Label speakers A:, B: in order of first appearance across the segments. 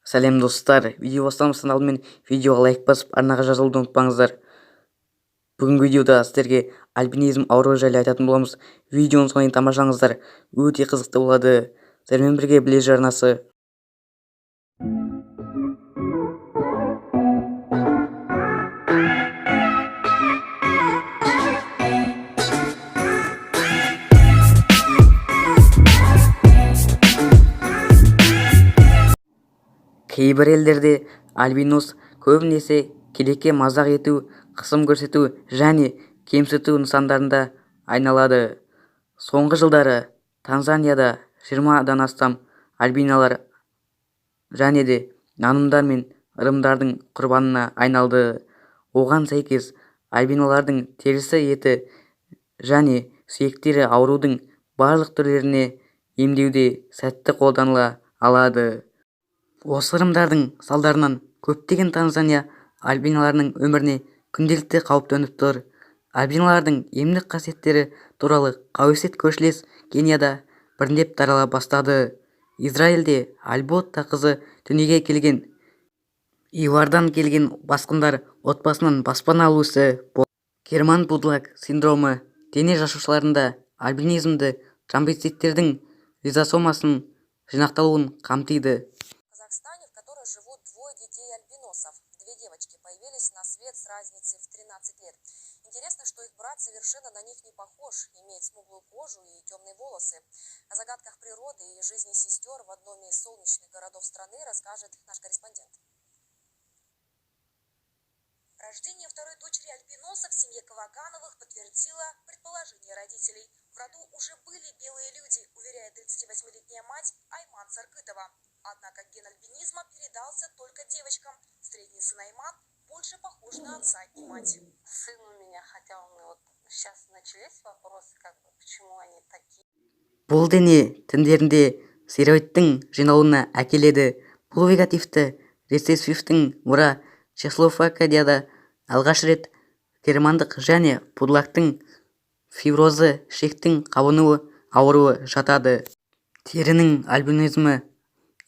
A: Сәлем достар, видео бастамастан алдымен видеоға лайк басып, арнаға жазылуды ұмытпаңыздар. Бүгінгі видеода сіздерге альбинизм ауруы жайлы айтатын боламыз. Видеоны соңына дейін тамашалаңыздар, өте қызықты болады. Сіздермен бірге білез арнасы. Кейбір елдерде альбинос көбінесе келеке мазақ ету, қысым көрсету және кемсіту нысандарында айналады. Соңғы жылдары Танзанияда 20-дан астам альбиналар және де нанымдар мен ырымдардың құрбанына айналды. Оған сәйкес альбиналардың терісі, еті және сүйектері аурудың барлық түрлеріне емдеуде сәтті қолданыла алады. Осы ырымдардың салдарынан көптеген Танзания альбиналарының өміріне күнделікті қауіп төніп тұр. Альбиналардың емдік қасиеттері туралы қауесет көршілес Кенияда біріндеп тарала бастады. Израильде Альботта қызы дүниеге келген Ивардан келген басқындар отбасынан баспана алу ісі болды. Керман-Будлак синдромы дене жасушаларында альбинизмді тромбоциттердің лизосомасының жинақталуын қамтиды.
B: В которой живут двое детей альбиносов. Две девочки появились на свет с разницей в 13 лет. Интересно, что их брат совершенно на них не похож, имеет смуглую кожу и темные волосы. О загадках природы и жизни сестер в одном из солнечных городов страны расскажет наш корреспондент. Рождение второй дочери альбиносов в семье Кавакановых подтвердило предположение родителей. В роду уже были белые люди, уверяет 38-летняя мать Айман Саркытова. Однако ген альбинизма передался только девочкам. Средний сын Айман больше похож на отца и мать.
C: Сын у меня, хотя он вот сейчас начались вопросы, почему они такие.
A: Бұл дене тіндерінде стероидтың жиналуына әкеледі. Бұл вегетативті рецессивтің мұра Чехословакияда алғаш рет германдық және пудлактың фиброзы ішектің қабынуы ауруы жатады. Терінің альбинизмі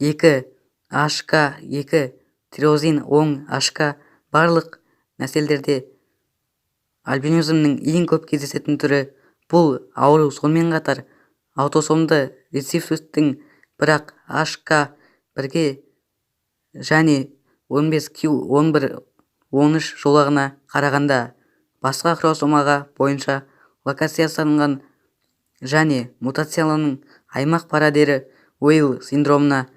A: 2 HK2 тирозин 10 HK барлық нәсілдерде альбинизмнің ең көп кездесетін түрі. Бұл ауру сонымен қатар аутосомды рецессивтің бірақ HK1-ге және 15q11-13 жолағына қарағанда басқа хромосомаға бойынша локализацияланған және мутацияланған аймақ парадері Уэйл синдромына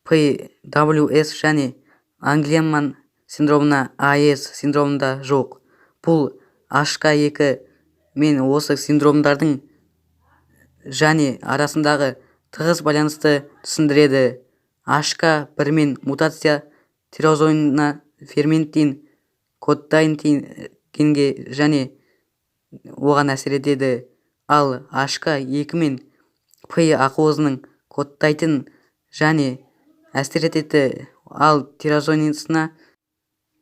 A: PWS және Англеман синдромына AS синдромында жоқ. Бұл HK2 мен осы синдромдардың және арасындағы тығыз байланысты түсіндіреді. HK1 мен мутация тирозинына ферментин, кодтайн генге және оған әсер етеді. Ал HK2 мен P ақуызының кодтайтын және әсер етеді. Ал тирозинасына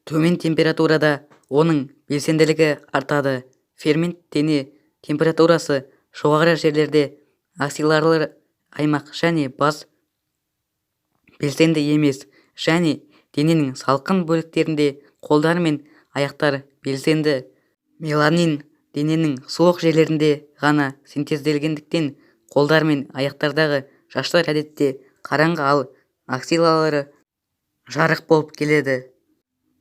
A: төмен температурада оның белсенділігі артады. Фермент дене температурасы жоғары жерлерде аксилларлы аймақ және бас белсенді емес және дененің салқын бөліктерінде қолдар мен аяқтар белсенді. Меланин дененің суық жерлерінде ғана синтезделгендіктен қолдар мен аяқтардағы шаштар әдетте қараңғы, ал аксиллалары жарық болып келеді.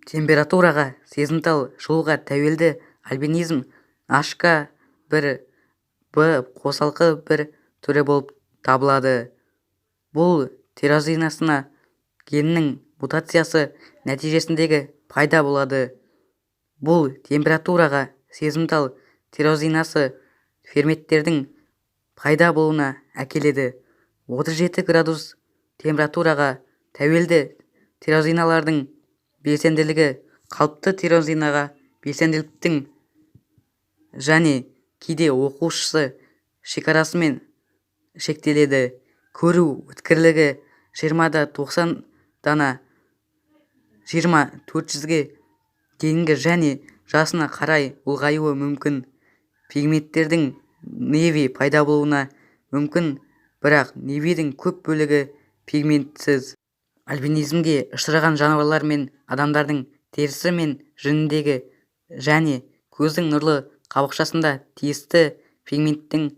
A: Температураға сезімтал жылуға тәуелді альбинизм HK1B қосалқы бір түрі болып табылады. Бұл тирозинасына генінің мутациясы нәтижесіндегі пайда болады. Бұл температураға сезімтал тирозинасы ферменттердің пайда болуына әкеледі. 37 градус температураға тәуелді тирозиналардың белсенділігі қалыпты тирозинаға белсенділіктің және кейде оқушысы шекарасымен шектеледі. Көру өткірлігі 20-90 дана 20-400-ге дейінгі және жасына қарай ұлғаюы мүмкін. Пигменттердің неви пайда болуына мүмкін, бірақ невидің көп бөлігі пигментсіз. Альбинизмге ұшыраған жануарлар мен адамдардың терісі мен жүніндегі және көздің нұрлы қабықшасында тиісті пигменттің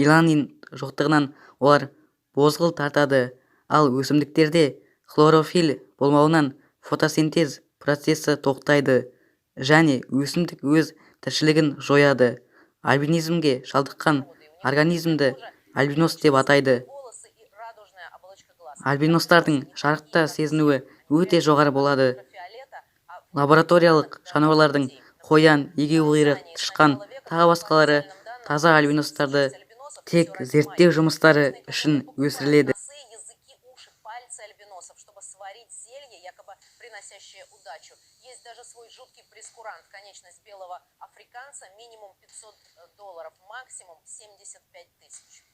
A: меланин жоқтығынан олар бозғыл тартады, ал өсімдіктерде хлорофиль болмауынан фотосинтез процесі тоқтайды және өсімдік өз тіршілігін жояды. Альбинизмге шалдыққан организмді альбинос деп атайды.
B: волосы и радужная оболочка глаз.
A: Альбиностардың жарықта сезінуі өте жоғары болады.
B: Ультрафиолета, а
A: Лабораториялық жануарлардың қоян, егеуқұйрық, тышқан, тағы басқалары таза альбиностарды тек зерттеу жұмыстары үшін өсіріледі.
B: носы, языки, уши, пальцы альбиносов, чтобы сварить зелье, якобы приносящее удачу. Есть даже свой жуткий прескурант. Конечность белого африканца минимум $500, максимум 75 тысяч.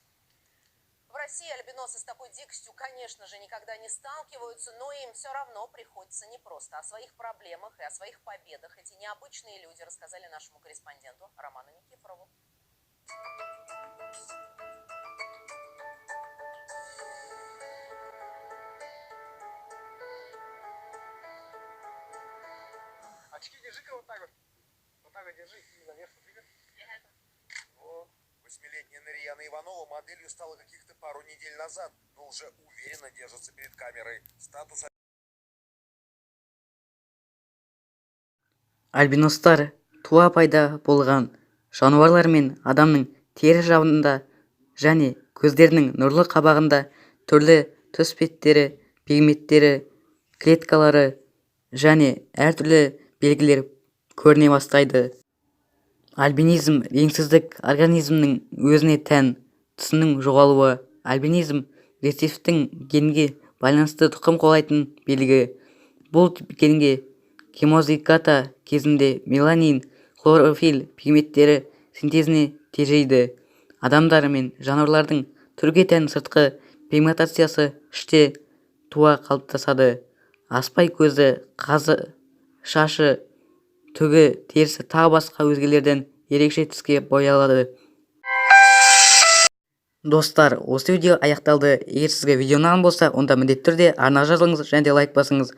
B: В России альбиносы с такой дикостью, конечно же, никогда не сталкиваются, но им все равно приходится непросто. О своих проблемах и о своих победах эти необычные люди рассказали нашему корреспонденту Роману Никифорову.
D: Очки держи-ка вот так вот. Вот так вот держи и наверх двигай. Вот. 8-летняя Нарьяна Иванова моделью стала каких-то пару недель назад, но уже уверенно держится перед камерой. Статус
A: Альбиностар туа пайда болған жануарлар мен адамның тері жабынында және көздерінің нұрлы қабағында түрлі түс беттері, пигменттері, клеткалары және әртүрлі белгілер көріне бастайды. Альбинизм реңсіздік организмнің өзіне тән түсінің жоғалуы. Альбинизм рецессивтің генге байланысты тұқым қуалайтын белгі. Бұл генге гомозигота кезінде меланин, хлорофиль пигменттері синтезіне тежейді. Адамдар мен жануарлардың түрге тән сыртқы пигментациясы іште туа қалыптасады. Аспай көзі, қазы, шашы, түгі, терісі тағы басқа өзгелерден ерекше түске боялады. Достар, осы видео аяқталды. Егер сізге видео ұнаған болса, онда міндетті түрде арнаға жазылыңыз және де лайк басыңыз.